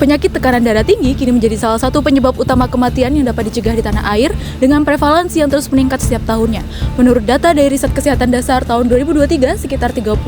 Penyakit tekanan darah tinggi kini menjadi salah satu penyebab utama kematian yang dapat dicegah di tanah air dengan prevalensi yang terus meningkat setiap tahunnya. Menurut data dari Riset Kesehatan Dasar tahun 2023, sekitar 30,8%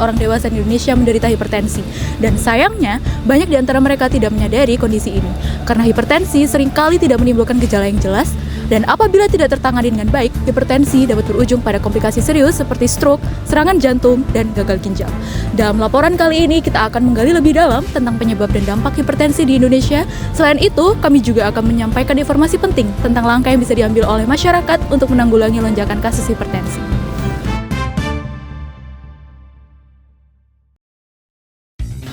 orang dewasa di Indonesia menderita hipertensi. Dan sayangnya, banyak di antara mereka tidak menyadari kondisi ini. Karena hipertensi seringkali tidak menimbulkan gejala yang jelas, dan apabila tidak tertangani dengan baik, hipertensi dapat berujung pada komplikasi serius seperti stroke, serangan jantung, dan gagal ginjal. Dalam laporan kali ini, kita akan menggali lebih dalam tentang penyebab dan dampak hipertensi di Indonesia. Selain itu, kami juga akan menyampaikan informasi penting tentang langkah yang bisa diambil oleh masyarakat untuk menanggulangi lonjakan kasus hipertensi.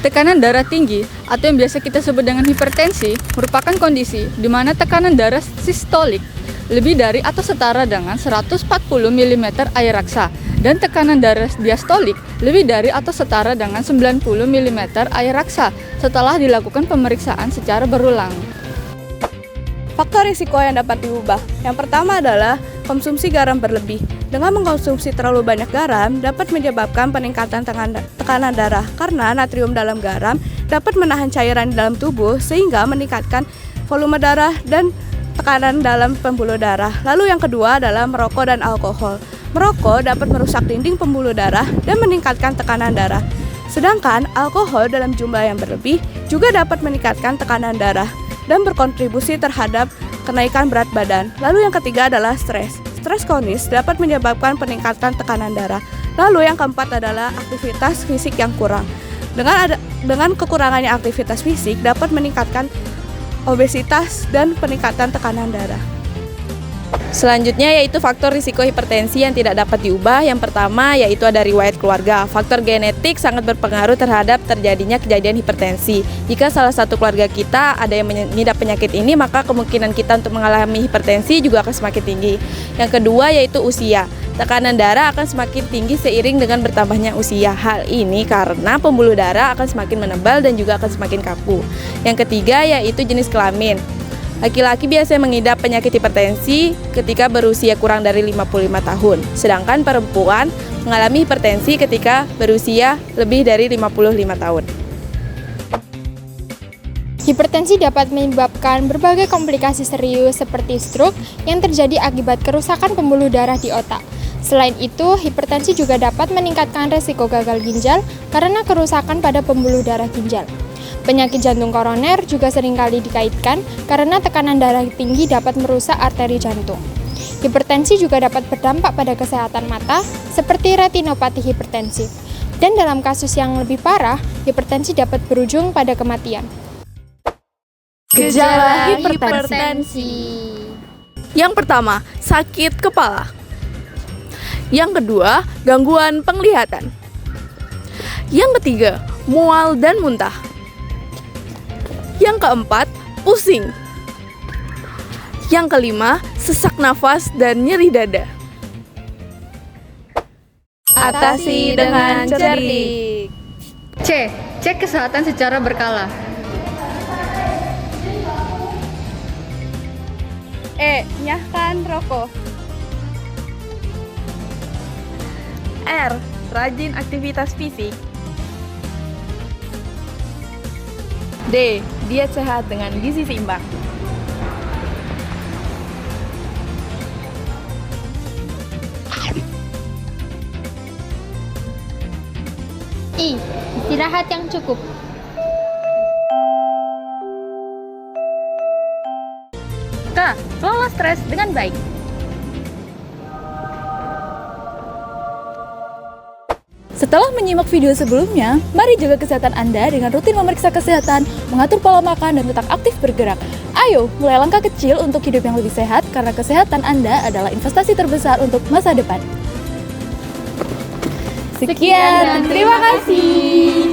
Tekanan darah tinggi atau yang biasa kita sebut dengan hipertensi merupakan kondisi di mana tekanan darah sistolik lebih dari atau setara dengan 140 mm air raksa dan tekanan darah diastolik lebih dari atau setara dengan 90 mm air raksa setelah dilakukan pemeriksaan secara berulang. Faktor risiko yang dapat diubah. Yang pertama adalah konsumsi garam berlebih. Dengan mengkonsumsi terlalu banyak garam dapat menyebabkan peningkatan tekanan darah karena natrium dalam garam dapat menahan cairan di dalam tubuh sehingga meningkatkan volume darah dan tekanan dalam pembuluh darah. Lalu yang kedua adalah merokok dan alkohol. Merokok dapat merusak dinding pembuluh darah dan meningkatkan tekanan darah. Sedangkan alkohol dalam jumlah yang berlebih juga dapat meningkatkan tekanan darah dan berkontribusi terhadap kenaikan berat badan. Lalu yang ketiga adalah stres. Stres kronis dapat menyebabkan peningkatan tekanan darah. Lalu yang keempat adalah aktivitas fisik yang kurang. Dengan kekurangannya aktivitas fisik dapat meningkatkan obesitas dan peningkatan tekanan darah. Selanjutnya yaitu faktor risiko hipertensi yang tidak dapat diubah. Yang pertama yaitu ada riwayat keluarga. Faktor genetik sangat berpengaruh terhadap terjadinya kejadian hipertensi. Jika salah satu keluarga kita ada yang mengidap penyakit ini, maka kemungkinan kita untuk mengalami hipertensi juga akan semakin tinggi. Yang kedua yaitu usia. Tekanan darah akan semakin tinggi seiring dengan bertambahnya usia. Hal ini karena pembuluh darah akan semakin menebal dan juga akan semakin kaku. Yang ketiga yaitu jenis kelamin. Laki-laki biasanya mengidap penyakit hipertensi ketika berusia kurang dari 55 tahun. Sedangkan perempuan mengalami hipertensi ketika berusia lebih dari 55 tahun. Hipertensi dapat menyebabkan berbagai komplikasi serius seperti stroke yang terjadi akibat kerusakan pembuluh darah di otak. Selain itu, hipertensi juga dapat meningkatkan resiko gagal ginjal karena kerusakan pada pembuluh darah ginjal. Penyakit jantung koroner juga seringkali dikaitkan karena tekanan darah tinggi dapat merusak arteri jantung. Hipertensi juga dapat berdampak pada kesehatan mata seperti retinopati hipertensif. Dan dalam kasus yang lebih parah, hipertensi dapat berujung pada kematian. Gejala hipertensi. Yang pertama, sakit kepala. Yang kedua, gangguan penglihatan. Yang ketiga, mual dan muntah. Yang keempat, pusing. Yang kelima, sesak nafas dan nyeri dada. Atasi dengan cerdik. C. Cek kesehatan secara berkala. E. Nyahkan rokok. R. Rajin aktivitas fisik. D. Diet sehat dengan gizi seimbang. I. Istirahat yang cukup. K. Kelola stres dengan baik. Setelah menyimak video sebelumnya, mari jaga kesehatan Anda dengan rutin memeriksa kesehatan, mengatur pola makan, dan tetap aktif bergerak. Ayo, mulai langkah kecil untuk hidup yang lebih sehat karena kesehatan Anda adalah investasi terbesar untuk masa depan. Sekian, terima kasih.